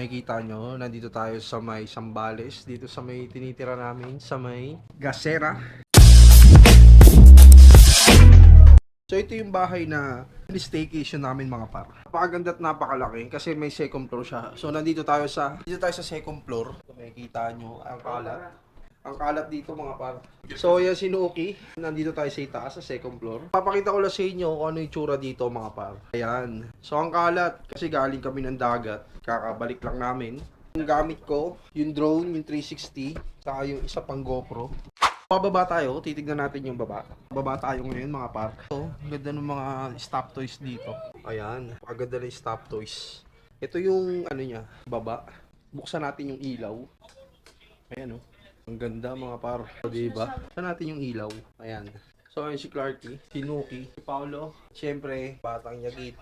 makikita nyo, nandito tayo sa may Sambales, dito sa may tinitira namin, sa may Gasera. So ito yung bahay na staycation namin mga par. Napakaganda at napakalaki kasi may second floor siya. So nandito tayo sa second floor. So, makikita nyo ang kalat. Ang kalat dito mga par. So yan si Nuki. Nandito tayo sa itaas sa second floor. Papakita ko lang sa inyo kung ano yung tsura dito mga par. Ayan. So ang kalat kasi galing kami ng dagat. Kakabalik lang namin. Yung gamit ko, yung drone, yung 360, saka yung isa pang GoPro. Pababa tayo, titignan natin yung baba. Baba tayo ngayon mga par. So, ganda ng mga stop toys dito. Ayan, paganda ng stop toys. Ito yung ano niya, baba. Buksan natin yung ilaw. Ayan oh. Ang ganda mga par. O, diba? Buksan natin yung ilaw. Ayan. So, ayun si Clarky, si Nuki, si Paolo. Siyempre, batang yagit.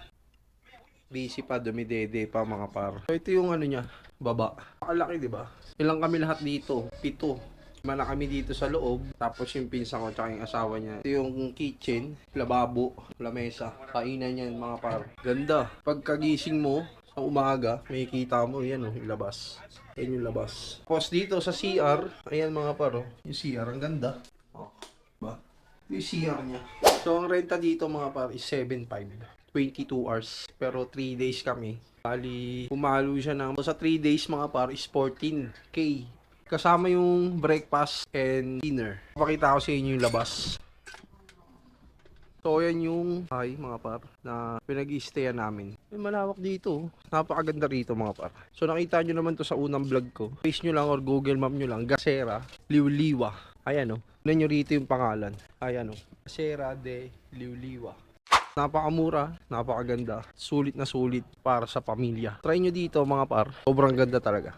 Busy pa, dumidede pa mga par. So, ito yung ano niya, baba. Nakalaki diba? Ilang kami lahat dito? 7. Mana kami dito sa loob, tapos yung pinsan ko tsaka yung asawa niya. Ito yung kitchen, lababo, lamesa, kainan yan mga par. Ganda. Pagkagising mo sa umaga, makikita mo yan oh, yung labas. Yan yung labas. Tapos dito sa CR, ayan mga par oh, yung CR, ang ganda. Oh, ba? Yung CR niya. So ang renta dito mga par is 7.5. 22 hours. Pero 3 days kami. Bali, pumalo siya ng sa 3 days mga par is 14K. Kasama yung breakfast and dinner. Pakita ko sa inyo yung labas. So, yan yung mga par na pinag-i-stayan namin. May malawak dito. Napakaganda rito mga par. So, nakita nyo naman to sa unang vlog ko. Face nyo lang or Google Map nyo lang. Gasera, Liuliwa. Ayan o. Tignan nyo rito yung pangalan. Ayan o. Gasera de Liuliwa. Napakamura, napakaganda. Sulit na sulit para sa pamilya. Try nyo dito mga par. Sobrang ganda talaga.